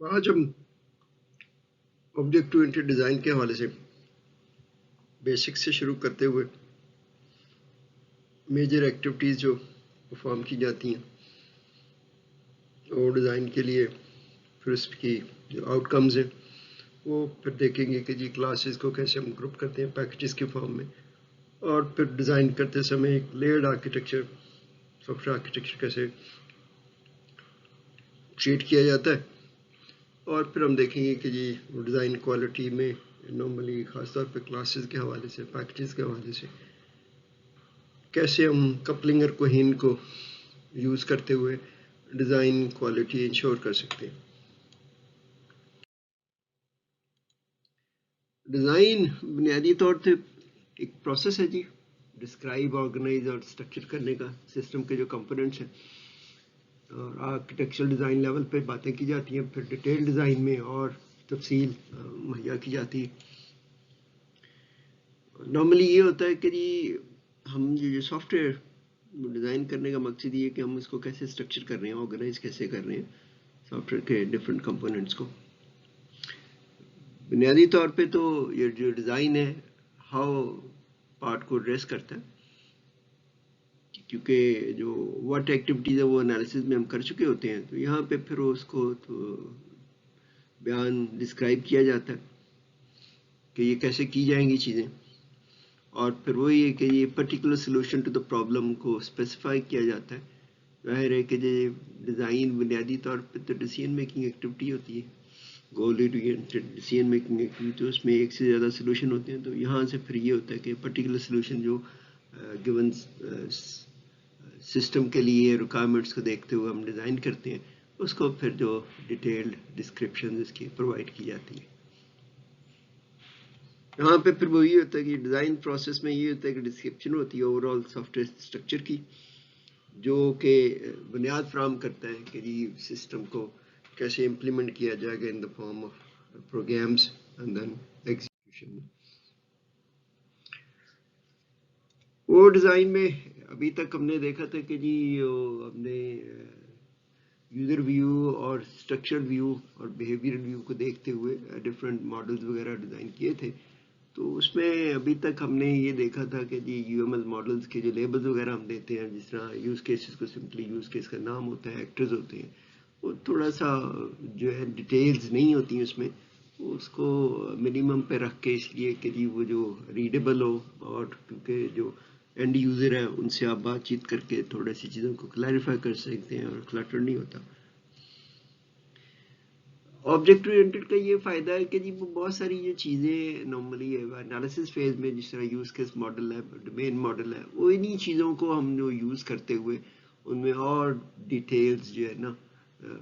آج ہم object oriented design کے حوالے سے بیسک سے شروع کرتے ہوئے میجر ایکٹیویٹیز جو پرفارم کی جاتی ہیں اور ڈیزائن کے لیے پھر اس کی جو آؤٹ کمز ہیں وہ پھر دیکھیں گے کہ جی کلاسز کو کیسے ہم گروپ کرتے ہیں پیکیجز کے فارم میں، اور پھر ڈیزائن کرتے سمے ایک Laird architecture, soft where architecture کیسے ٹریٹ کیا جاتا ہے، اور پھر ہم دیکھیں گے کہ جی ڈیزائن کوالٹی میں نارملی خاص طور پہ کلاسز کے حوالے سے، پیکیجز کے حوالے سے کیسے ہم کپلنگ اور کوہین کو یوز کرتے ہوئے ڈیزائن کوالٹی انشور کر سکتے ہیں۔ ڈیزائن بنیادی طور پہ ایک پروسیس ہے جی، ڈسکرائب، آرگنائز اور اسٹرکچر کرنے کا سسٹم کے جو کمپوننٹس ہیں، اور آرکیٹیکچرل ڈیزائن لیول پہ باتیں کی جاتی ہیں، پھر ڈیٹیل ڈیزائن میں اور تفصیل مہیا کی جاتی ہے۔ نارملی یہ ہوتا ہے کہ جی ہم جو سافٹ ویئر ڈیزائن کرنے کا مقصد یہ ہے کہ ہم اس کو کیسے اسٹرکچر کر رہے ہیں، آرگنائز کیسے کر رہے ہیں سافٹ ویئر کے ڈفرینٹ کمپوننٹس کو۔ بنیادی طور پہ تو یہ جو ڈیزائن ہے ہاؤ پارٹ کو ایڈریس کرتا ہے، کیونکہ جو واٹ ایکٹیویٹیز ہے وہ انالیسز میں ہم کر چکے ہوتے ہیں، تو یہاں پہ پھر اس کو تو بیان ڈسکرائب کیا جاتا ہے کہ یہ کیسے کی جائیں گی چیزیں، اور پھر وہی ہے کہ یہ particular solution to the problem کو اسپیسیفائی کیا جاتا ہے۔ ظاہر ہے کہ یہ ڈیزائن بنیادی طور پہ تو ڈیسیژن میکنگ ایکٹیویٹی ہوتی ہے، گول اورینٹڈ ڈیسیژن میکنگ ایکٹیویٹی، تو اس میں ایک سے زیادہ سلوشن ہوتے ہیں، تو یہاں سے پھر یہ ہوتا ہے کہ پرٹیکولر سلوشن جو گیون سسٹم کے لیے ریکوائرمنٹس کو دیکھتے ہوئے ہم ڈیزائن کرتے ہیں، اس کو پھر جو ڈیٹیلڈ ڈسکرپشن اس کی پرووائڈ کی جاتی ہے۔ یہاں پہ پھر وہی ہوتا ہے کہ ڈیزائن پروسیس میں یہ ہوتا ہے کہ ڈسکرپشن ہوتی ہے over all soft where structure کی، جو کہ بنیاد فراہم کرتا ہے کہ جی سسٹم کو کیسے امپلیمنٹ کیا جائے گا in the form of programs and then execution. وہ ڈیزائن میں ابھی تک ہم نے دیکھا تھا کہ جی ہم نے یوزر ویو اور اسٹرکچر ویو اور بیہیویئر ویو کو دیکھتے ہوئے ڈفرینٹ ماڈلز وغیرہ ڈیزائن کیے تھے، تو اس میں ابھی تک ہم نے یہ دیکھا تھا کہ جی یو ایم ایل ماڈلز کے جو لیبلز وغیرہ ہم دیتے ہیں، جس طرح یوز کیسز کو سمپلی یوز کیس کا نام ہوتا ہے، ایکٹرز ہوتے ہیں، وہ تھوڑا سا جو ہے ڈیٹیلز نہیں ہوتی ہیں اس میں، اس کو منیمم پہ رکھ کے، اس لیے کہ جی وہ جو ریڈیبل ہو، اور کیونکہ جو اینڈ یوزر ہے ان سے آپ بات چیت کر کے تھوڑی سی چیزوں کو کلیریفائی کر سکتے ہیں اور کلٹر نہیں ہوتا۔ آبجیکٹ اورینٹڈ کا یہ فائدہ ہے کہ جی وہ بہت ساری یہ چیزیں نارملی انالیسس فیز میں، جس طرح یوز کیس ماڈل ہے، ڈومین ماڈل ہے، وہ انہی چیزوں کو ہم جو یوز کرتے ہوئے ان میں اور ڈیٹیلز جو ہے نا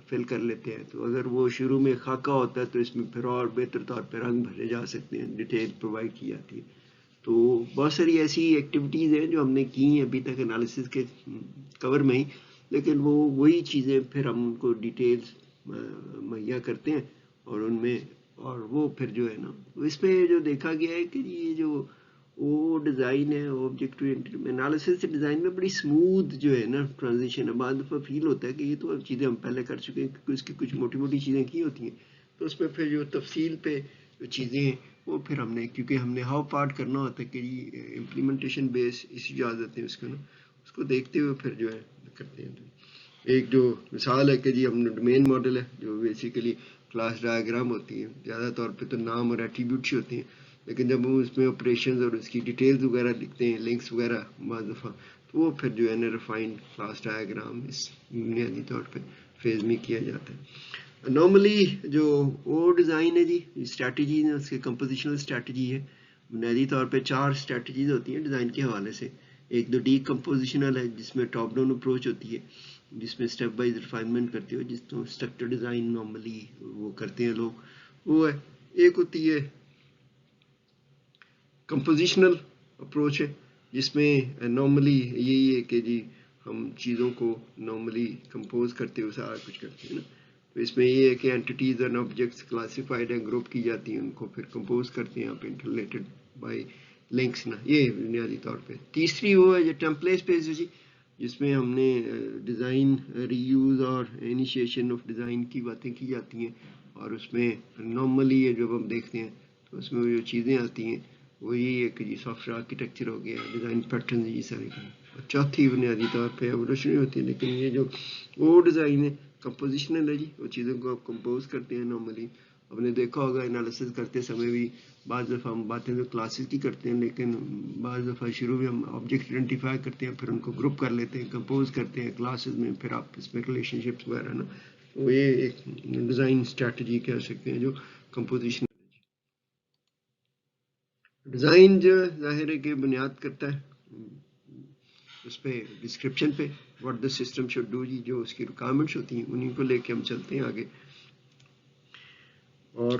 فل کر لیتے ہیں، تو اگر وہ شروع میں خاکہ ہوتا ہے تو اس میں پھر اور بہتر طور پہ رنگ بھرے جا سکتے ہیں، ڈیٹیل پرووائڈ کی جاتی ہے۔ تو بہت ساری ایسی ایکٹیویٹیز ہیں جو ہم نے کی ہیں ابھی تک انالیسس کے کور میں ہی، لیکن وہ وہی چیزیں پھر ہم ان کو ڈیٹیلز مہیا کرتے ہیں، اور ان میں اور وہ پھر جو ہے نا اس میں جو دیکھا گیا ہے کہ یہ جو وہ ڈیزائن ہے آبجیکٹ اورینٹڈ انالیسس سے ڈیزائن میں بڑی اسموتھ جو ہے نا ٹرانزیشن ہے۔ بعض دفعہ فیل ہوتا ہے کہ یہ تو چیزیں ہم پہلے کر چکے ہیں، کیونکہ اس کی کچھ موٹی موٹی چیزیں کی ہوتی ہیں، تو اس میں پھر جو تفصیل پہ جو چیزیں ہیں وہ پھر ہم نے، کیونکہ ہم نے ہاؤ پارٹ کرنا ہوتا ہے کہ امپلیمنٹیشن بیس اس اجازت ہے اس کو نا، اس کو دیکھتے ہوئے پھر جو ہے کرتے ہیں۔ ایک جو مثال ہے کہ جی ہم نے ڈومین ماڈل ہے جو بیسیکلی کلاس ڈائیگرام ہوتی ہیں، زیادہ طور پہ تو نام اور ایٹریبیوٹس ہوتی ہیں، لیکن جب ہم اس میں آپریشنز اور اس کی ڈیٹیلز وغیرہ لکھتے ہیں، لنکس وغیرہ بعض دفعہ، تو وہ پھر جو ہے نا ریفائنڈ کلاس ڈائیگرام اس بنیادی طور پہ فیز میں کیا جاتا ہے۔ نارملی جو وہ ڈیزائن ہے جی اسٹریٹجی ہے، اس کے کمپوزیشنل اسٹریٹجی ہے، بنیادی طور پہ 4 اسٹریٹجیز ہوتی ہیں ڈیزائن کے حوالے سے۔ ایک تو ڈی کمپوزیشنل ہے، جس میں ٹاپ ڈاؤن اپروچ ہوتی ہے، جس میں اسٹیپ وائز ریفائنمنٹ کرتے ہو، جس کو اسٹرکچر ڈیزائن نارملی وہ کرتے ہیں لوگ، وہ ہے۔ ایک ہوتی ہے کمپوزیشنل اپروچ ہے، جس میں نارملی یہی ہے کہ جی ہم چیزوں کو نارملی کمپوز کرتے ہوئے سارا کچھ کرتے ہیں نا، تو اس میں یہ ہے کہ اینٹیز اینڈ آبجیکٹس کلاسیفائڈ ہیں، گروپ کی جاتی ہیں، ان کو پھر کمپوز کرتے ہیں آپ انٹر ریلیٹڈ بائی لنکس نا، یہ بنیادی طور پہ۔ تیسری وہ ہے جو ٹیمپلیٹ پیج ہے جی، جس میں ہم نے ڈیزائن ری یوز اور انیشیشن آف ڈیزائن کی باتیں کی جاتی ہیں، اور اس میں نارملی یہ جب ہم دیکھتے ہیں تو اس میں جو چیزیں آتی ہیں وہ یہی ہے کہ جی سافٹ ویئر آرکیٹیکچر ہو گیا, ڈیزائن پیٹرن, یہ ساری چیزیں. چوتھی بنیادی طور پہ ایوولوشنری ہوتی ہے, لیکن یہ جو وہ ڈیزائن ہے کمپوزیشنل ہے جی, وہ چیزوں کو آپ کمپوز کرتے ہیں نارملی. ہم نے دیکھا ہوگا انالیسس کرتے سمے بھی بعض دفعہ ہم باتیں تو کلاسز کی کرتے ہیں, لیکن بعض دفعہ شروع میں ہم آبجیکٹ آئیڈینٹیفائی کرتے ہیں, پھر ان کو گروپ کر لیتے ہیں, کمپوز کرتے ہیں کلاسز میں, پھر آپ اس میں ریلیشن شپس وغیرہ نا, وہ یہ ایک ڈیزائن اسٹریٹجی کہہ سکتے ہیں جو کمپوزیشن. ڈیزائن جو ظاہر ہے کہ بنیاد کرتا ہے اس پہ ڈسکرپشن پہ, what the system should do جی, جو اس کی ریکوائرمنٹس ہوتی ہیں انہیں کو لے کے ہم چلتے ہیں آگے. اور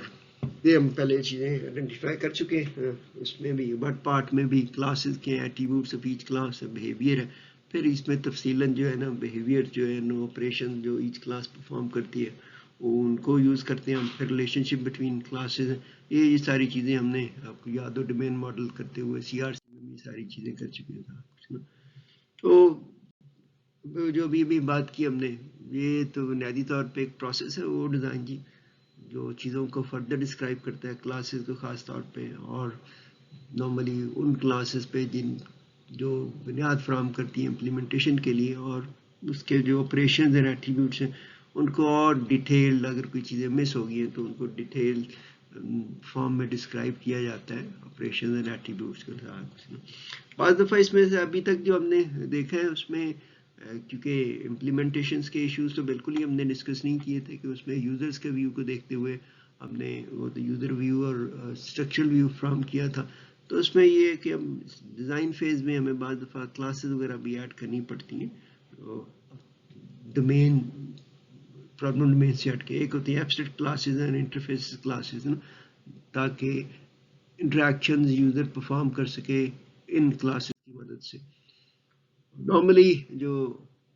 یہ ہم پہلے چیزیں آئیڈینٹیفائی کر چکے ہیں, اس میں بھی بٹ پارٹ میں بھی کلاسز کے attributes of each class, behaviour ہے, پھر اس میں تفصیلاً جو ہے نا بیہیویئر جو ہے نا آپریشن جو ایچ کلاس پرفارم کرتی ہے وہ ان کو یوز کرتے ہیں ہم, پھر ریلیشن شپ بٹوین کلاسز ہیں, یہ ساری چیزیں ہم نے آپ کو یاد ہو ڈومین ماڈل کرتے ہوئے سی آر سی میں بھی ساری چیزیں کر چکے ہیں. تو جو بھی بات کی ہم نے, یہ تو بنیادی طور پہ ایک پروسیس ہے وہ ڈیزائن جی, جو چیزوں کو فردر ڈسکرائب کرتا ہے کلاسز کو خاص طور پہ, اور نارملی ان کلاسز پہ جن جو بنیاد فراہم کرتی ہیں امپلیمنٹیشن کے لیے, اور اس کے جو آپریشنز ہیں ایٹریبیوٹس ہیں ان کو اور ڈیٹیل, اگر کوئی چیزیں مس ہو گئی ہیں تو ان کو ڈیٹیل فارم میں ڈسکرائب کیا جاتا ہے آپریشنز اینڈ ایٹریبیوٹس کے ساتھ. بعض دفعہ اس میں سے ابھی تک جو ہم نے دیکھا ہے اس میں, کیونکہ امپلیمنٹیشنز کے ایشوز تو بالکل ہی ہم نے ڈسکس نہیں کیے تھے, کہ اس میں یوزرز کے ویو کو دیکھتے ہوئے ہم نے وہ یوزر ویو اور اسٹرکچرل ویو فراہم کیا تھا. تو اس میں یہ ہے کہ ہم ڈیزائن فیز میں ہمیں بعض دفعہ کلاسز وغیرہ بھی ایڈ کرنی پڑتی ہیں, ڈومین پرابلم ڈومین سے ہٹ کے. ایک ہوتی ہے abstract classes and interface classes نا, تاکہ انٹریکشنز یوزر پرفارم کر سکے ان کلاسز کی مدد سے. نارملی جو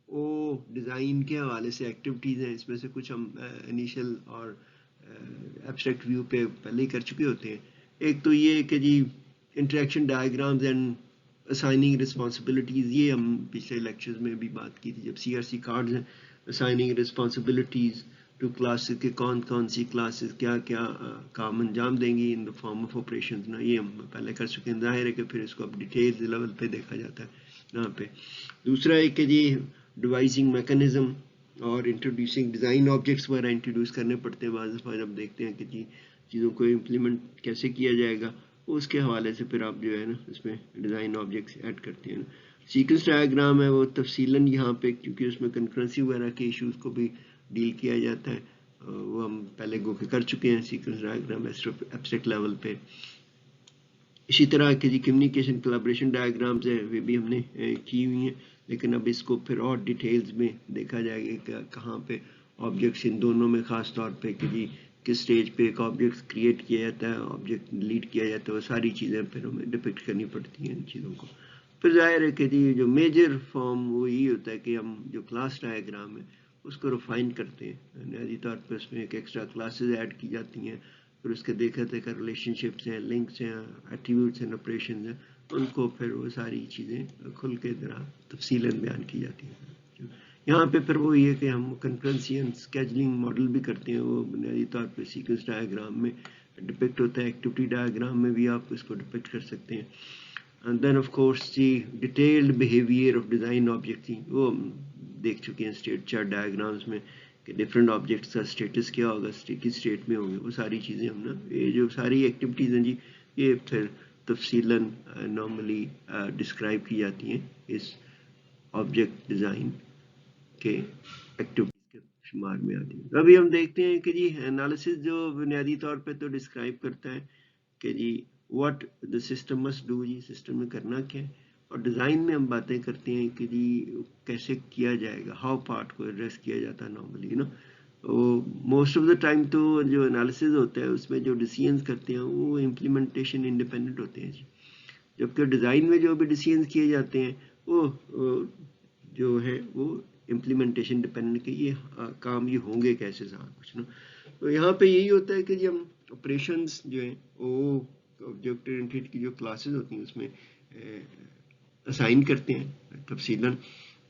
وہ ڈیزائن کے حوالے سے ایکٹیویٹیز ہیں, اس میں سے کچھ ہم انیشل اور ایبسٹریکٹ ویو پہ پہلے ہی کر چکے ہوتے ہیں. ایک تو یہ کہ جی interaction diagrams and assigning responsibilities, یہ ہم پچھلے لیکچرز میں بھی بات کی تھی, جب سی آر سی کارڈز ہیں اسائننگ رسپانسبلٹیز ٹو کلاسز کے, کون سی کلاسز کیا کام انجام دیں گی ان دا فارم آف آپریشنز نا, یہ ہم پہلے کر چکے ہیں. ظاہر ہے کہ پھر اس کو اب ڈیٹیل لیول پہ دیکھا جاتا ہے یہاں پہ. دوسرا ہے کہ جی ڈیوائزنگ میکانزم اور انٹروڈیوسنگ ڈیزائن آبجیکٹس وغیرہ انٹروڈیوس کرنے پڑتے ہیں بعض دفعہ, جب دیکھتے ہیں کہ جی چیزوں کو امپلیمنٹ کیسے کیا جائے گا, اس کے حوالے سے پھر آپ جو ہے نا اس میں ڈیزائن آبجیکٹس ایڈ کرتے ہیں. سیکوینس ڈائیگرام ہے وہ تفصیلاً یہاں پہ, کیونکہ اس میں کنکرنسی وغیرہ کے ایشوز کو بھی ڈیل کیا جاتا ہے, وہ ہم پہلے گو کے کر چکے ہیں سیکوینس ڈائیگرام ایبسٹریکٹ لیول پہ. اسی طرح کہ جی کمیونیکیشن کولابریشن ڈائیگرامز ہیں, وہ بھی ہم نے کی ہوئی ہیں, لیکن اب اس کو پھر اور ڈیٹیلز میں دیکھا جائے گا کہ کہاں پہ آبجیکٹس ان دونوں میں, خاص طور پہ کہ جی کس سٹیج پہ ایک آبجیکٹ کریٹ کیا جاتا ہے, آبجیکٹ ڈیلیٹ کیا جاتا ہے, وہ ساری چیزیں پھر ہمیں ڈپکٹ کرنی پڑتی ہیں ان چیزوں کو. پھر ظاہر ہے کہ جی جو میجر فارم وہ یہی ہوتا ہے کہ ہم جو کلاس ڈائیگرام ہے اس کو ریفائن کرتے ہیں. بنیادی طور پہ اس میں ایک ایکسٹرا کلاسز ایڈ کی جاتی ہیں, پھر اس کے دیکھا دیکھا ریلیشن شپس ہیں, لنکس ہیں, ایٹریبیوٹس ہیں, آپریشنز ہیں, ان کو پھر وہ ساری چیزیں کھل کے ذرا تفصیلاً بیان کی جاتی ہیں. یہاں پہ پھر وہ یہ کہ ہم کنکرنسی اینڈ اسکیجولنگ ماڈل بھی کرتے ہیں, وہ بنیادی طور پہ سیکوینس ڈائیگرام میں ڈپکٹ ہوتا ہے, ایکٹیویٹی ڈائیگرام میں بھی آپ اس کو ڈپکٹ کر سکتے ہیں. And then of course the detailed behaviour of design object, وہ دیکھ چکے ہیں اسٹیٹ چارٹ ڈائیگرامس میں کہ ڈفرینٹ آبجیکٹس کا اسٹیٹس کیا ہوگا, کس اسٹیٹ میں ہوں گے, وہ ساری چیزیں ہم نا, یہ جو ساری ایکٹیویٹیز ہیں جی یہ پھر تفصیلاً نارملی ڈسکرائب کی جاتی ہیں اس آبجیکٹ ڈیزائن کے ایکٹیویٹیز کے شمار میں آتی ہیں. ابھی ہم دیکھتے ہیں کہ جی انالیسس جو بنیادی طور پہ تو ڈسکرائب کرتا ہے کہ جی what the system must do, جی سسٹم میں کرنا کیا ہے, اور ڈیزائن میں ہم باتیں کرتے ہیں کہ جی کیسے کیا جائے گا, ہاؤ پارٹ کو ایڈریس کیا جاتا ہے نارملی نا. موسٹ آف دا ٹائم تو جو انالیسز ہوتا ہے اس میں جو ڈیسیژنز کرتے ہیں وہ امپلیمنٹیشن انڈیپینڈنٹ ہوتے ہیں جی, جبکہ ڈیزائن میں جو بھی ڈیسیژنز کیے جاتے ہیں وہ جو ہے وہ امپلیمنٹیشن ڈیپینڈنٹ کہ یہ کام یہ ہوں گے کیسے سارا کچھ نا. تو یہاں پہ یہی ہوتا ہے کہ جی ہم آپریشنز جو ہیں وہ آبجیکٹ اورینٹڈ کی جو کلاسز ہوتی ہیں اس میں اسائن کرتے ہیں تفصیلاً,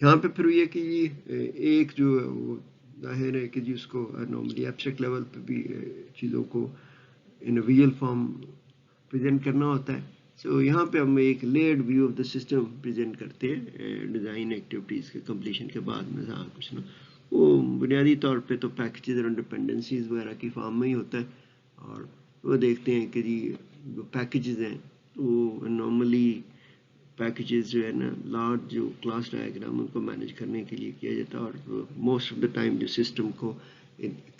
یہاں پہ پھر یہ کہ ایک جو وہ ظاہر ہے کہ جی اس کو نارملی ایبسٹریکٹ لیول پہ بھی چیزوں کو ان ویژول فارم پریزنٹ کرنا ہوتا ہے. سو یہاں پہ ہم ایک layered view of the system present کرتے ہیں ڈیزائن ایکٹیویٹیز کے کمپلیشن کے بعد میں کچھ نا وہ بنیادی طور پہ تو پیکیجز اور ڈپینڈنسیز وغیرہ کی فارم میں ہی ہوتا ہے. اور وہ دیکھتے ہیں کہ جی جو پیکیجز ہیں وہ نارملی پیکیجز جو ہے نا لارج جو کلاس ڈائیگرام ان کو مینیج کرنے کے لیے کیا جاتا ہے. اور موسٹ آف دا ٹائم جو سسٹم کو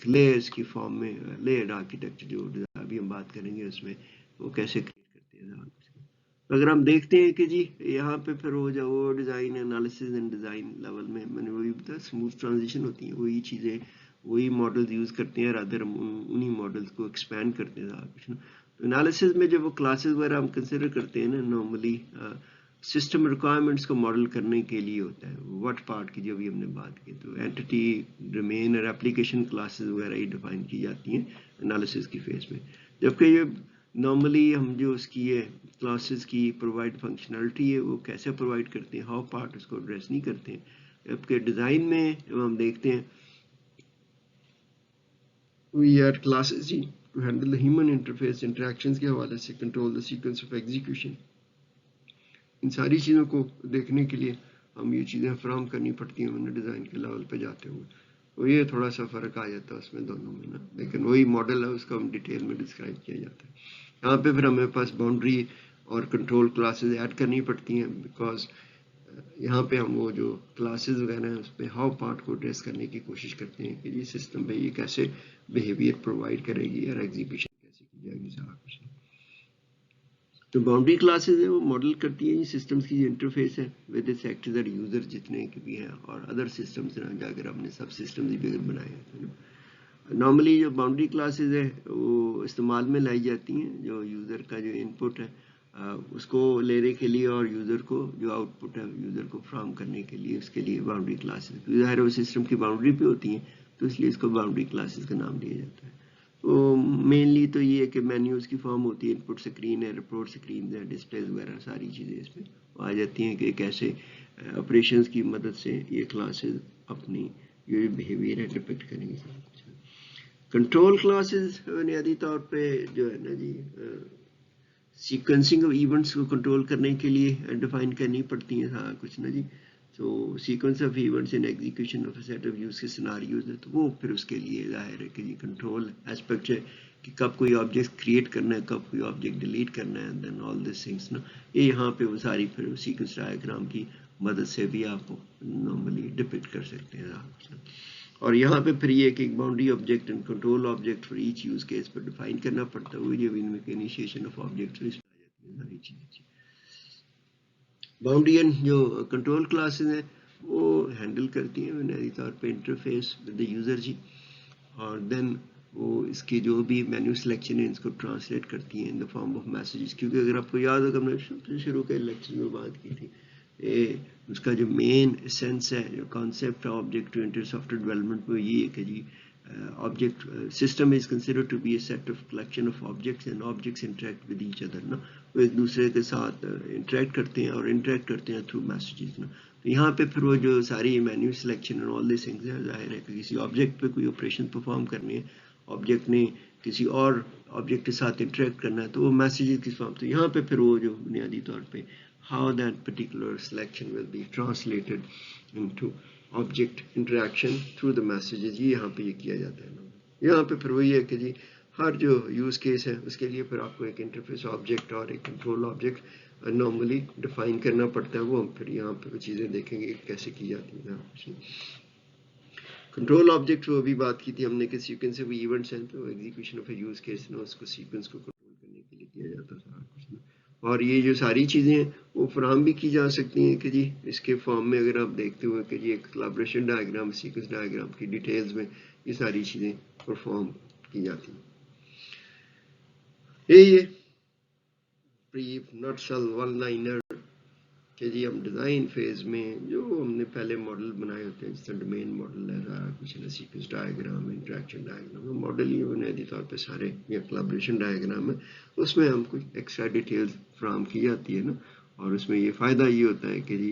لیئرس کی فارم میں لیئرڈ آرکیٹیکچر جو ابھی ہم بات کریں گے اس میں وہ کیسے کریٹ کرتے ہیں. اگر ہم دیکھتے ہیں کہ جی یہاں پہ پھر وہ design analysis and design level میں نے وہی بتایا اسموتھ ٹرانزیشن ہوتی ہیں, وہی چیزیں وہی ماڈل یوز کرتے ہیں, رادر ہم انہی ماڈلس کو ایکسپینڈ کرتے ہیں کچھ نا. انالیسز میں جب وہ کلاسز وغیرہ ہم کنسیڈر کرتے ہیں نا نارملی سسٹم ریکوائرمنٹس کو ماڈل کرنے کے لیے ہوتا ہے. وٹ پارٹ کی جو بھی ہم نے بات کی تو اینٹی ڈومین اور اپلیکیشن کلاسز وغیرہ ہی ڈیفائن کی جاتی ہیں انالیسز کی فیز میں. جبکہ یہ نارملی ہم جو اس کی یہ کلاسز کی پرووائڈ فنکشنلٹی ہے وہ کیسے پرووائڈ کرتے ہیں, ہاؤ پارٹ اس کو ایڈریس نہیں کرتے ہیں. جبکہ ڈیزائن میں جب ہم دیکھتے ہیں وی ایڈ کلاسز جی to handle the human interface interactions کے حوالے سے control the sequence of execution. ان ساری چیزوں کو دیکھنے کے لیے ہم یہ چیزیں فراہم کرنی پڑتی ہیں انہیں ڈیزائن کے لیول پہ جاتے ہوئے. تو یہ تھوڑا سا فرق آ جاتا ہے اس میں دونوں میں نا, لیکن وہی ماڈل ہے اس کو ہم ڈیٹیل میں ڈسکرائب کیا جاتا ہے. یہاں پہ پھر ہمیں پاس باؤنڈری اور کنٹرول کلاسز ایڈ کرنی پڑتی ہیں بیکاز یہاں پہ ہم وہ جو کلاسز وغیرہ ہیں اس پہ ہاؤ پارٹ کو ایڈریس کرنے کی کوشش کرتے ہیں کہ جی سسٹم پہ یہ کیسے بیہیویئر پرووائڈ کرے گی اور ایگزیکیوشن کیسے کی جائے گی سارا کچھ. تو باؤنڈری کلاسز ہیں وہ ماڈل کرتی ہیں سسٹمز کی انٹرفیس ہے ود اٹس ایکٹرز اور یوزر جتنے کے بھی ہیں اور ادر سسٹمز ہیں اگر ہم نے سب سسٹمز بھی بنائے ہیں. نارملی جو باؤنڈری کلاسز ہیں وہ استعمال میں لائی جاتی ہیں جو یوزر کا جو ان پٹ ہے اس کو لینے کے لیے اور یوزر کو جو آؤٹ پٹ ہے یوزر کو فراہم کرنے کے لیے اس کے لیے باؤنڈری کلاسز ظاہر وہ سسٹم کی باؤنڈری پہ ہوتی ہیں تو اس لیے اس کو باؤنڈری کلاسز کا نام دیا جاتا ہے. تو مینلی تو یہ ہے کہ مینیوز کی فارم ہوتی ہے, ان پٹ سکرین ہے, رپورٹ سکرین ہے, ڈسپلیز وغیرہ ساری چیزیں اس میں آ جاتی ہیں کہ کیسے آپریشنز کی مدد سے یہ کلاسز اپنی یہ بیہیویئر ہے ڈپکٹ کریں گے. کنٹرول کلاسز بنیادی طور پہ جو ہے نا جی سیکوینسنگ آف ایونٹس کو کنٹرول کرنے کے لیے ڈیفائن کرنی پڑتی ہیں کچھ نا جی. تو sequence of events in execution of set of use کے سیناریوز ہے تو وہ پھر اس کے لیے ظاہر ہے کہ جی کنٹرول ایسپیکٹ ہے کہ کب کوئی آبجیکٹ کریٹ کرنا ہے کب کوئی آبجیکٹ ڈیلیٹ کرنا ہے دین آل دس تھنگس نا یہ یہاں پہ وہ ساری پھر سیکوینس ڈایاگرام کی مدد سے بھی آپ کو نارملی ڈپکٹ کر سکتے ہیں. اور یہاں پہ پھر یہ کہ ایک boundary object and control object for each use case per define کرنا پڑتا ہے. وہ جو انیشیشن آف آبجیکٹ اس میں آ جاتی ہے ساری چیزیں. باؤنڈری اینڈ جو کنٹرول کلاسز ہیں وہ ہینڈل کرتی ہیں بنیادی طور پہ انٹرفیس ود دا یوزر جی, اور دین وہ اس کی جو بھی مینیو سلیکشن ہے اس کو ٹرانسلیٹ کرتی ہیں ان دا فارم آف میسیجز. کیونکہ اگر آپ کو یاد ہوگا ہم نے شروع کے لیکچر میں بات کی تھی اس کا جو مین سینس ہے جو concept object oriented software development میں یہ ہے کہ جی object system is considered to be a set of collection of objects and objects interact with each other نا. وہ ایک دوسرے کے ساتھ انٹریکٹ کرتے ہیں اور انٹریکٹ کرتے ہیں تھرو میسیجز نا. تو یہاں پہ پھر وہ جو ساری menu selection and all these things ہیں ظاہر ہے کہ کسی آبجیکٹ پہ کوئی آپریشن پرفارم کرنی ہے آبجیکٹ نے کسی اور آبجیکٹ کے ساتھ انٹریکٹ کرنا ہے تو وہ میسیجز کی فارم. تو یہاں پہ پھر وہ جو بنیادی طور پہ how that particular selection will be translated into object interaction through the messages یہ یہاں پہ یہ کیا جاتا ہے. یہاں پہ پھر وہی ہے کہ جی ہر جو یوز کیس ہے اس کے لیے پھر آپ کو ایک انٹرفیس آبجیکٹ اور ایک کنٹرول آبجیکٹ نارملی ڈیفائن کرنا پڑتا ہے. وہ ہم پھر یہاں پہ چیزیں دیکھیں گے کیسے کی جاتی ہیں. کنٹرول آبجیکٹ وہ بھی بات کی تھی ہم نے کہ سیکوینس آف ایونٹس ہیں تو execution of a use case نا اس کو سیکوینس کو کنٹرول کرنے کے لیے کیا جاتا ہے. اور یہ جو ساری چیزیں ہیں وہ فراہم بھی کی جا سکتی ہیں کہ جی اس کے فارم میں اگر آپ دیکھتے ہوئے کہ جی ایک کولابریشن ڈائیگرام سیکوینس ڈائیگرام کی ڈیٹیلز میں یہ ساری چیزیں پرفارم کی جاتی ہیں. یہ بریف نٹ سل ون لائنر کہ جی ہم ڈیزائن فیز میں جو ہم نے پہلے ماڈل بنائے ہوتے ہیں جس طرح ڈومین ماڈل ہے سارا کچھ ہے sequence diagram interaction diagram model یہ بنیادی طور پہ سارے یا کولابریشن ڈائیگرام ہے اس میں ہم کچھ ایکسٹرا ڈیٹیلز فراہم کی جاتی ہے نا. اور اس میں یہ فائدہ یہ ہوتا ہے کہ جی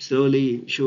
solely show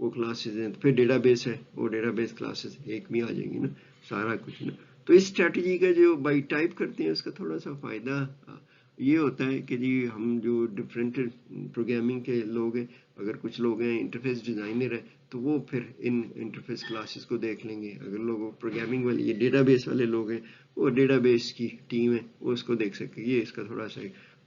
وہ کلاسز ہیں. پھر ڈیٹا بیس ہے, وہ ڈیٹا بیس کلاسز ایک میں آ جائیں گی نا, سارا کچھ نا. تو اس اسٹریٹجی کا جو بائی ٹائپ کرتے ہیں اس کا تھوڑا سا فائدہ یہ ہوتا ہے کہ جی ہم جو ڈفرینٹ پروگرامنگ کے لوگ ہیں, اگر کچھ لوگ ہیں انٹرفیس ڈیزائنر ہیں تو وہ پھر ان انٹرفیس کلاسز کو دیکھ لیں گے. اگر لوگ پروگرامنگ والے یہ ڈیٹا بیس والے لوگ ہیں, وہ ڈیٹا بیس کی ٹیم ہے, وہ اس کو دیکھ سکتے. یہ اس کا تھوڑا سا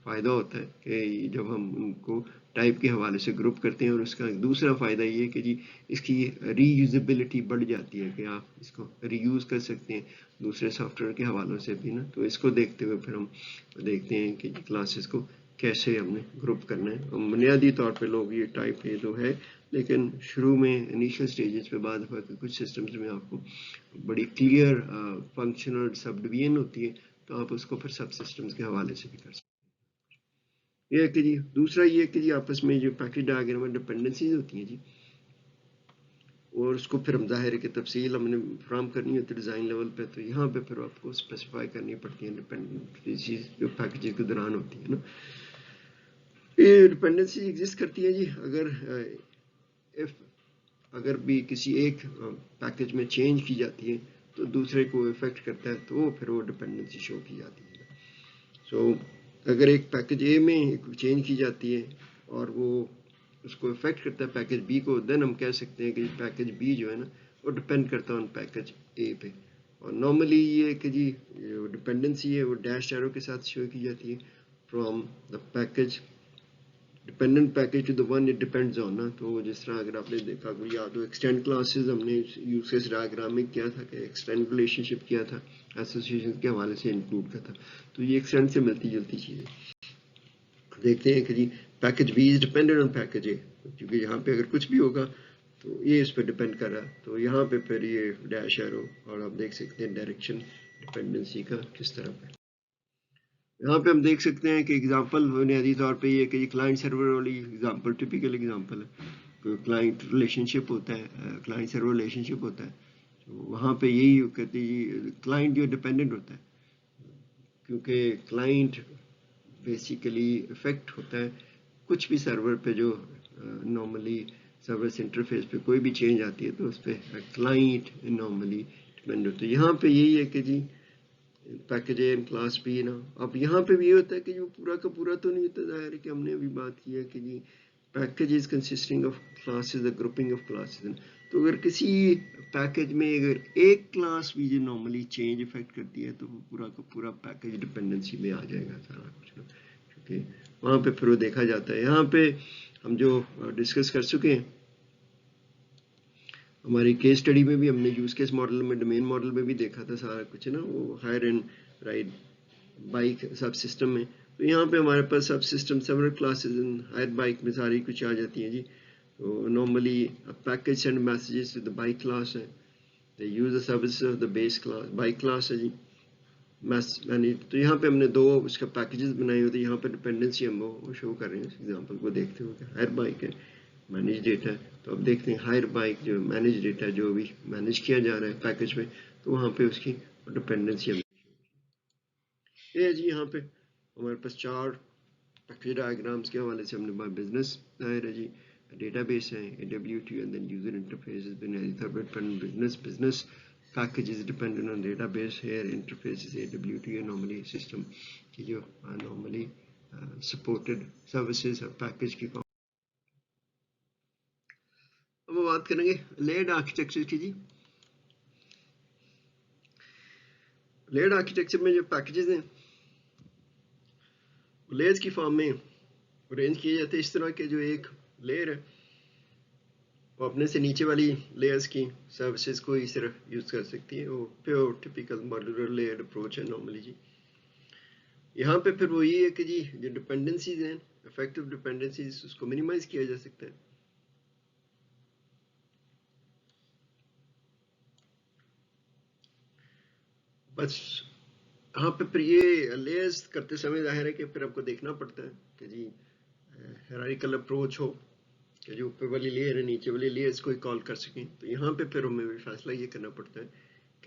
فائدہ ہوتا ہے کہ جب ہم ان کو ٹائپ کے حوالے سے گروپ کرتے ہیں. اور اس کا دوسرا فائدہ یہ کہ جی اس کی ری یوزیبلٹی بڑھ جاتی ہے کہ آپ اس کو ری یوز کر سکتے ہیں دوسرے سافٹ ویئر کے حوالوں سے بھی نا. تو اس کو دیکھتے ہوئے پھر ہم دیکھتے ہیں کہ کلاسز کو کیسے ہم نے گروپ کرنا ہے. بنیادی طور پہ لوگ یہ ٹائپ یہ تو ہے, لیکن شروع میں انیشیل سٹیجز پہ بعد ہوا کہ کچھ سسٹمز میں آپ کو بڑی کلیئر فنکشنل سب ڈویژن ہوتی ہے, تو آپ اس کو پھر سب سسٹمز کے حوالے سے بھی کر سکتے ہیں. یہ ہے کہ جی دوسرا یہ کہ جی آپس میں جو پیکج ڈایاگرام میں ڈپینڈنسیز ہوتی ہیں جی, اور اس کو پھر ہم ظاہر ہے کہ تفصیل ہم نے فراہم کرنی ہوتی ہے ڈیزائن لیول پہ, تو یہاں پہ پھر آپ کو اسپیسیفائی کرنی پڑتی ہیں ڈپینڈنسیز جو پیکیجز کے دوران ہوتی ہیں نا. یہ ڈپینڈنسی ایگزسٹ کرتی ہے جی اگر بھی کسی ایک پیکج میں چینج کی جاتی ہے تو دوسرے کو افیکٹ کرتا ہے, تو پھر وہ ڈپینڈنسی شو کی جاتی ہے. سو اگر ایک پیکج اے میں چینج کی جاتی ہے اور وہ اس کو افیکٹ کرتا ہے پیکج بی کو, دین ہم کہہ سکتے ہیں کہ پیکج بی جو ہے نا وہ ڈپینڈ کرتا ہے ان پیکج اے پہ. اور نارملی یہ کہ جی ڈپینڈنسی ہے وہ ڈیش ایرو کے ساتھ شو کی جاتی ہے from the package dependent package to the one it depends on نا. تو جس طرح اگر آپ نے دیکھا کوئی یاد ہو ایکسٹینڈ کلاسز ہم نے یوز کیس ڈایاگرام میں کیا تھا کہ ایکسٹینڈ ریلیشن شپ کیا تھا ایسوسیشن کے حوالے سے انکلوڈ کیا تھا. تو یہ ایکسٹینڈ سے ملتی جلتی چیزیں دیکھتے ہیں کہ جی package B is dependent on package A, کیونکہ یہاں پہ اگر کچھ بھی ہوگا تو یہ اس پہ ڈپینڈ کر رہا ہے. تو یہاں پہ پھر یہ ڈیش ایرو اور آپ دیکھ سکتے ہیں ڈائریکشن ڈپینڈنسی کا کس طرح پہ. یہاں پہ ہم دیکھ سکتے ہیں کہ اگزامپل بنیادی طور پہ یہ کہ یہ کلائنٹ سرور والی اگزامپل ٹپیکل اگزامپل ہے. کلائنٹ ریلیشن شپ ہوتا ہے, کلائنٹ سرور ریلیشن شپ ہوتا ہے. تو وہاں پہ یہی کہتے ہیں کلائنٹ جو ڈپینڈنٹ ہوتا ہے, کیونکہ کلائنٹ بیسیکلی افیکٹ ہوتا ہے کچھ بھی سرور پہ جو نارملی سروس انٹرفیس پہ کوئی بھی چینج آتی ہے تو اس پہ کلائنٹ نارملی ڈپینڈ ہوتا ہے. یہاں پہ یہی ہے کہ جی پیکج اے کلاس بی نا. اب یہاں پہ بھی یہ ہوتا ہے کہ جو پورا کا پورا تو نہیں ہوتا, ظاہر ہے کہ ہم نے ابھی بات کی ہے کہ جی package is consisting of classes the grouping of classes. تو اگر کسی پیکج میں اگر ایک کلاس بھی جو نارملی چینج افیکٹ کرتی ہے تو وہ پورا کا پورا پیکج ڈپینڈنسی میں آ جائے گا سارا کچھ, کیونکہ وہاں پہ پھر وہ دیکھا جاتا ہے. یہاں پہ ہم جو ڈسکس کر چکے ہیں ہماری کیس اسٹڈی میں بھی ہم نے یوز کیس ماڈل میں ڈومین ماڈل میں بھی دیکھا تھا سارا کچھ نا, وہ hire and ride bike subsystem میں. تو یہاں پہ ہمارے پاس subsystem several classes hire bike میں ساری کچھ آ جاتی ہیں جی. تو normally package send messages to the bike class ہے, they use the service of the base class bike class ہے جی مینیج. تو یہاں پہ ہم نے دو اس کا پیکیجز بنائے ہوتے ہیں. یہاں پہ ڈپینڈنسی ہم وہ شو کر رہے ہیں. اس ایگزامپل کو دیکھتے ہوئے کہ ہائر بائک ہے مینیج ڈیٹا ہے, تو اب دیکھتے ہیں ہائر بائک جو مینیج ڈیٹا جو بھی مینیج کیا جا رہا ہے پیکج میں, تو وہاں پہ اس کی ڈپینڈنسی یہ جی. یہاں پہ ہمارے پاس 4 پیکج ڈایاگرامس کے حوالے سے ہم نے بزنس ظاہر ہے جی ڈیٹا بیس ہے AWT and then user interfaces بنیادی طور پر business packages dependent on database. Here interface is AWT and normally system کی جو normally supported services اور package کی. اب ہم بات کریں گے لیئرڈ آرکیٹیکچر کی جی. لیئرڈ آرکیٹیکچر میں جو پیکیجز ہیں لیئرز کی فارم میں ارینج کیے جاتے ہیں اس طرح کے جو ایک لیئر ہے وہ اپنے سے نیچے والی لیئرز کی سروسز کو اس طرح یوز کر سکتی ہے. وہ pure typical modular Laird approach ہے نارملی جی. یہاں پہ پھر وہی ہے کہ جی جو ڈپینڈنسیز ہیں افیکٹو ڈپینڈنسیز اس کو منیمائز کیا جا سکتا ہے. بس یہاں پہ پھر یہ لیئرز کرتے سمے ظاہر ہے کہ پھر آپ کو دیکھنا پڑتا ہے کہ جی ہیرارکل اپروچ ہو کہ جو اوپر والی لیئر ہے نیچے والی لیئرز کو کال کر سکیں. تو یہاں پہ پھر ہمیں فیصلہ یہ کرنا پڑتا ہے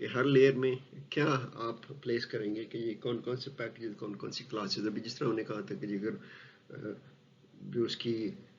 کہ ہر لیئر میں کیا آپ پلیس کریں گے کہ یہ کون کون سے پیکیجز کون کون سی کلاسز. ابھی جس طرح انہوں نے کہا تھا کہ جی اگر جو اس کی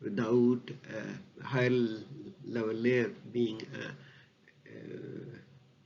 without higher level layer being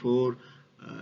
4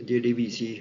JDBC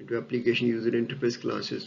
into application user interface classes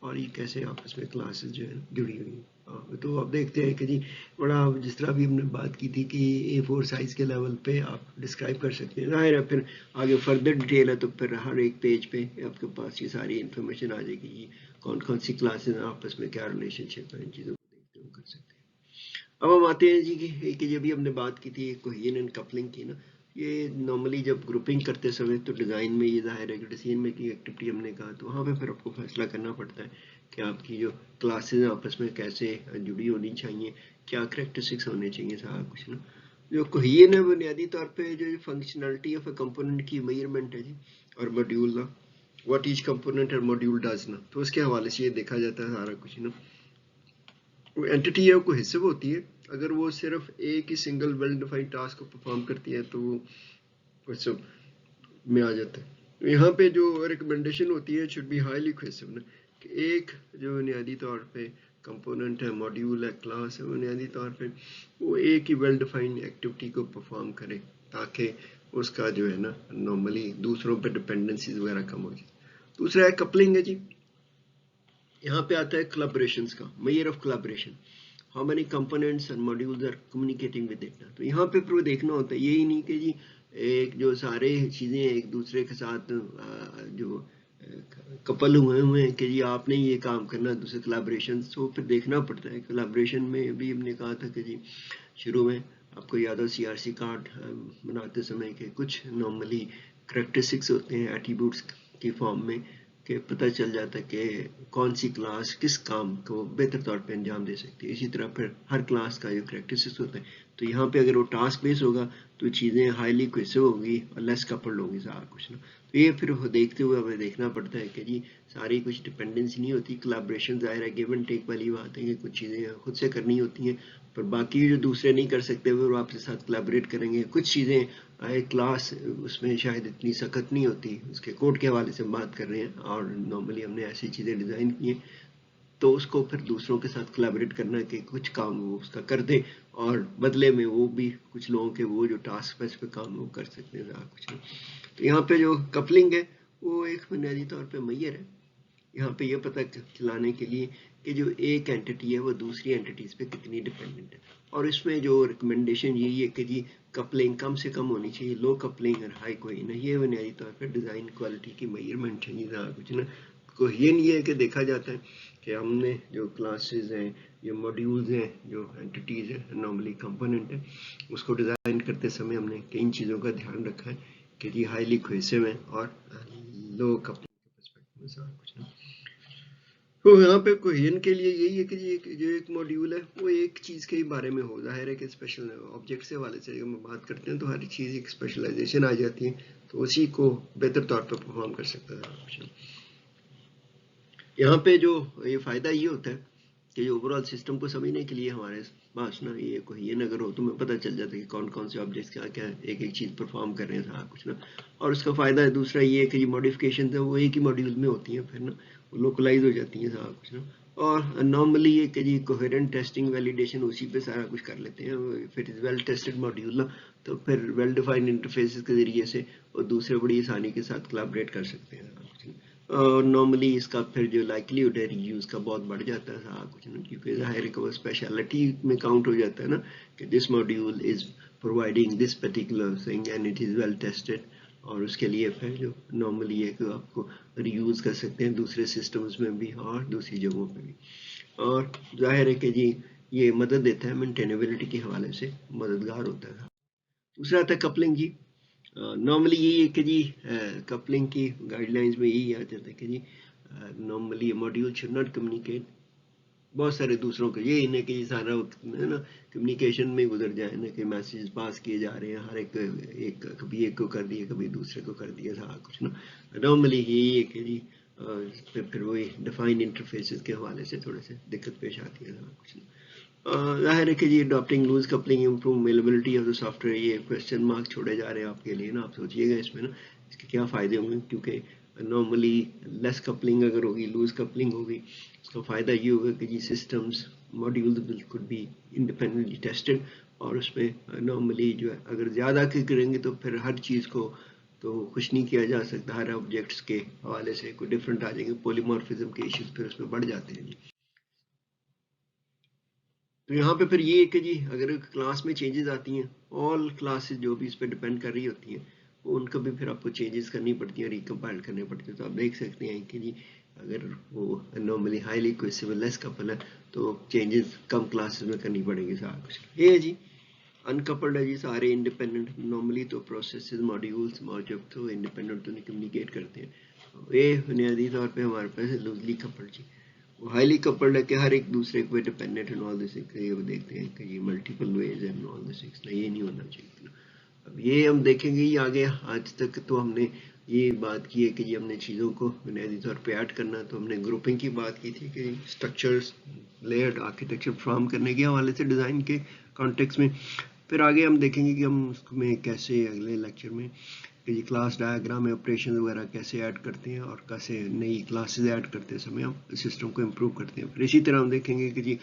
اور یہ کیسے آپس میں کلاسز جو ہے جڑی ہوئی ہیں. تو آپ دیکھتے ہیں کہ جی بڑا جس طرح بھی ہم نے بات کی تھی کہ A4 سائز کے لیول پہ آپ ڈسکرائب کر سکتے ہیں. ظاہر ہے پھر آگے فردر ڈیٹیل ہے تو پھر ہر ایک پیج پہ آپ کے پاس یہ ساری انفارمیشن آ جائے گی یہ کون کون سی کلاسز ہیں آپس میں کیا ریلیشن شپ ہے ان چیزوں کو دیکھتے ہوئے کر سکتے ہیں. اب ہم آتے ہیں جی کہ جب بھی ہم نے بات کی تھی کوہین اینڈ کپلنگ کی نا, یہ نارملی جب گروپنگ کرتے سمے تو ڈیزائن میں یہ ظاہر ہے کہ ڈیزائن میں کی ایکٹیویٹی ہم نے کہا تو وہاں پہ پھر آپ کو فیصلہ کرنا پڑتا ہے کہ آپ کی جو کلاسز ہیں آپس میں کیسے جڑی ہونی چاہیے, کیا کریکٹرسٹکس ہونے چاہیے, سارا کچھ نا. جو کوہین ہے بنیادی طور پہ جو فنکشنلٹی آف اے کمپوننٹ کی میئرمنٹ ہے جی, اور ماڈیول نا واٹ ایچ کمپوننٹ اور ماڈیول ڈز نا, تو اس کے حوالے سے یہ دیکھا جاتا ہے سارا کچھ نا. وہ اینٹی ہے کو حصے ہوتی ہے, اگر وہ صرف ایک ہی سنگل ویل ڈیفائنڈ ٹاسک کو پرفارم کرتی ہے تو وہ کوہیسو میں آ جاتا ہے. یہاں پہ جو ریکمنڈیشن ہوتی ہے شوڈ بی ہائیلی کوہیسو نا, کہ ایک جو بنیادی طور پہ کمپوننٹ ہے, ماڈیول ہے, کلاس ہے, بنیادی طور پہ وہ ایک ہی ویل ڈیفائنڈ ایکٹیویٹی کو پرفارم کرے تاکہ اس کا جو ہے نا نارملی دوسروں پہ ڈپینڈنسیز وغیرہ کم ہو جائے. دوسرا ہے کپلنگ ہے جی, یہاں پہ آتا ہے collaborations کا measure of collaboration, how many components and modules are communicating with it. تو یہاں پہ پھر دیکھنا ہوتا ہے یہی نہیں کہ جی ایک جو سارے چیزیں ایک دوسرے کے ساتھ جو کپل ہوئے ہیں کہ جی آپ نے یہ کام کرنا دوسرے collaboration, تو پھر دیکھنا پڑتا ہے. collaboration میں بھی ہم نے کہا تھا کہ جی شروع میں آپ کو یاد ہو CRC کارڈ بناتے سمے کے کچھ نارملی کریکٹرسٹکس ہوتے ہیں ایٹریبیوٹس کی فارم میں, کہ پتہ چل جاتا ہے کہ کون سی کلاس کس کام کو بہتر طور پہ انجام دے سکتی ہے. اسی طرح پھر ہر کلاس کا جو کریکٹرسٹکس ہوتا ہے, تو یہاں پہ اگر وہ ٹاسک بیس ہوگا تو چیزیں ہائیلی کوہیسو ہوگی اور لیس کپلڈ ہوگی سارا کچھ نا. تو یہ پھر دیکھتے ہوئے ہمیں دیکھنا پڑتا ہے کہ جی ساری کچھ ڈپینڈنسی نہیں ہوتی. کولابریشن ظاہر ہے گیو اینڈ ٹیک والی بات ہے کہ کچھ چیزیں خود سے کرنی ہوتی ہیں, پر باقی جو دوسرے نہیں کر سکتے وہ آپ کے ساتھ کولیبریٹ کریں گے. کچھ چیزیں کلاس اس میں شاید اتنی سخت نہیں ہوتی, اس کے کوڈ کے حوالے سے ہم بات کر رہے ہیں, اور نارملی ہم نے ایسی چیزیں ڈیزائن کی ہیں تو اس کو پھر دوسروں کے ساتھ کولیبریٹ کرنا کہ کچھ کام وہ اس کا کر دے اور بدلے میں وہ بھی کچھ لوگوں کے وہ جو ٹاسک پہ اس پہ کام وہ کر سکتے ہیں ذرا کچھ نہیں. تو یہاں پہ جو کپلنگ ہے وہ ایک بنیادی طور پہ میئر ہے, یہاں پہ یہ پتہ چلانے کے لیے کہ جو ایک اینٹی ہے وہ دوسری اینٹیز پہ کتنی ڈیپینڈنٹ ہے. اور اس میں جو ریکمنڈیشن یہی ہے کہ جی کپلنگ کم سے کم ہونی چاہیے, لو کپلنگ اور ہائی کوہین. یہ بنیادی طور پہ ڈیزائن کوالٹی کی میئرمنٹ ہے ذرا کچھ نا. کوہین یہ ہے کہ دیکھا جاتا ہے کہ ہم نے جو کلاسز ہیں جو ماڈیولز ہیں جو اینٹیز ہیں نارملی کمپوننٹ ہیں اس کو ڈیزائن کرتے سمے ہم نے کئی چیزوں کا دھیان رکھا ہے کہ جی ہائیلی کوہیسو ہے اور لو کپلنگ کے پرسپیکٹو میں سارا کچھ نا. تو یہاں پہ کوہین کے لیے یہی ہے کہ جی جو ایک ماڈیول ہے وہ ایک چیز کے بارے میں ہو. ظاہر ہے کہ اسپیشل آبجیکٹ سے حوالے سے ہم بات کرتے ہیں تو ہر چیز ایک اسپیشلائزیشن آ جاتی ہے, تو اسی کو بہتر طور پر پرفارم کر سکتا ہے. یہاں پہ جو یہ فائدہ یہ ہوتا ہے کہ جو اوور آل سسٹم کو سمجھنے کے لیے ہمارے پاس نا یہ کوہین اگر ہو تو ہمیں پتہ چل جاتا ہے کہ کون کون سے آبجیکٹس کیا کیا ایک ایک چیز پرفارم کر رہے ہیں سارا کچھ نا. اور اس کا فائدہ ہے دوسرا یہ ہے کہ یہ ماڈیفکیشن وہ ایک ہی ماڈیول میں ہوتی ہیں پھر نا, وہ لوکلائز ہو جاتی ہیں سارا کچھ نا. اور نارملی یہ کہ جی کوہیرنٹ ٹیسٹنگ ویلیڈیشن اسی پہ سارا کچھ کر لیتے ہیں. پھر ویل ٹیسٹڈ ماڈیول نا تو پھر ویل ڈیفائنڈ انٹرفیسز کے ذریعے سے وہ دوسرے بڑی آسانی کے ساتھ کولیبریٹ کر سکتے ہیں. اور نارملی اس کا پھر جو لائکلیہڈ ہے یوز کا بہت بڑھ جاتا ہے سارا کچھ نا, کیونکہ ظاہر ہے کہ وہ اسپیشلٹی میں کاؤنٹ ہو جاتا ہے نا کہ this module is providing this particular thing and it is well tested. اور اس کے لیے پھر جو نارملی ہے کہ آپ کو ریوز کر سکتے ہیں دوسرے سسٹمز میں بھی اور دوسری جگہوں پہ بھی. اور ظاہر ہے کہ جی یہ مدد دیتا ہے مینٹینیبلٹی کے حوالے سے مددگار ہوتا ہے. دوسرا آتا ہے کپلنگ جی. نارملی یہی ہے کہ جی کپلنگ کی گائیڈ لائنز میں یہی آ جاتا ہے کہ جی normally module should not communicate بہت سارے دوسروں کو, یہی نہیں کہ یہ سارا ہے نا کمیونیکیشن میں گزر جائے نا کہ میسیج پاس کیے جا رہے ہیں ہر ایک کبھی ایک کو کر دیا کبھی دوسرے کو کر دیا سارا کچھ نا. نارملی یہی ہے کہ جی پھر وہی ڈیفائنڈ انٹرفیسز کے حوالے سے تھوڑے سے دقت پیش آتی ہے سارا کچھ نا. ظاہر ہے کہ جی adapting loose coupling improve availability of the software, یہ کوشچن مارک چھوڑے جا رہے ہیں آپ کے لیے نا. آپ سوچیے گا اس میں نا اس کے کیا فائدے ہوں گے, کیونکہ نارملی لیس کپلنگ اگر ہوگی لوز کپلنگ ہوگی اس کا فائدہ یہ ہوگا کہ جی systems module could be independently tested, اور اس میں نارملی جو ہے اگر زیادہ کی کریں گے تو پھر ہر چیز کو تو خوش نہیں کیا جا سکتا. ہر آبجیکٹس کے حوالے سے کوئی ڈفرینٹ آ جائیں گے, پولیمورفزم کے ایشوز پھر اس میں بڑھ جاتے ہیں جی. تو یہاں پہ پھر یہ ہے کہ جی اگر کلاس میں چینجز آتی ہیں, آل کلاسز جو بھی اس پہ ڈپینڈ کر رہی ہوتی ہیں, ان کا بھی پھر آپ کو چینجز کرنی پڑتی ہیں, ریکمپائل کرنے پڑتے ہیں. تو آپ دیکھ سکتے ہیں کہ جی اگر وہ نارملی ہائیلی کوئسیبل لیس کپل ہے تو چینجز کم کلاسز میں کرنی پڑیں گی سارا کچھ. یہ ہے جی انکپلڈ ہے جی سارے انڈیپینڈنٹ. نارملی تو پروسیسز ماڈیولس جب تو انڈیپینڈنٹ تو نہیں کمیونیکیٹ کرتے ہیں. یہ بنیادی طور پہ ہمارے پاس لوزلی کپلڈ جی. وہ ہائیلی کپلڈ ہے کہ ہر ایک دوسرے پہ ڈیپینڈنٹ ہے. آل دس یہ دیکھتے ہیں کہ یہ ملٹیپل ویز اینڈ آل دس. یہ نہیں ہونا چاہیے. اب یہ ہم دیکھیں گے یہ آگے. آج تک تو ہم نے یہ بات کی ہے کہ جی ہم نے چیزوں کو بنیادی طور پہ ایڈ کرنا. تو ہم نے گروپنگ کی بات کی تھی کہ اسٹرکچرز لیئرڈ آرکیٹیکچر فارم کرنے کے حوالے سے ڈیزائن کے کانٹیکس میں. پھر آگے ہم دیکھیں گے کہ ہم اس میں کیسے اگلے لیکچر میں کہ یہ کلاس ڈائیگرام میں آپریشن وغیرہ کیسے ایڈ کرتے ہیں اور کیسے نئی کلاسز ایڈ کرتے سمے ہم سسٹم کو امپروو کرتے ہیں. پھر اسی طرح ہم دیکھیں گے کہ جی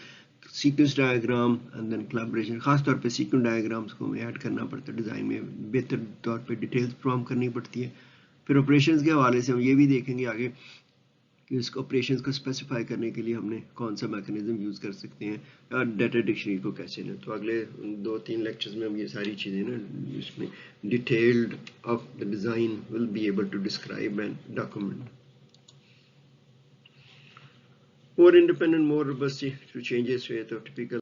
sequence diagram and then collaboration. خاص طور پہ سیکوینس ڈائیگرامس کو ہمیں ایڈ کرنا پڑتا ہے ڈیزائن میں, بہتر طور پہ ڈیٹیلز فارم کرنی پڑتی ہے. پھر آپریشنز کے حوالے سے ہم یہ بھی دیکھیں گے آگے کہ اس کو آپریشنز کو اسپیسیفائی کرنے کے لیے ہم نے کون سا میکانزم یوز کر سکتے ہیں اور ڈیٹا ڈکشنری کو کیسے لیں. تو اگلے 2-3 لیکچرز میں ہم یہ ساری چیزیں نا اس میں detailed of the design will be able to describe and document. More independent, more robust to changes with a typical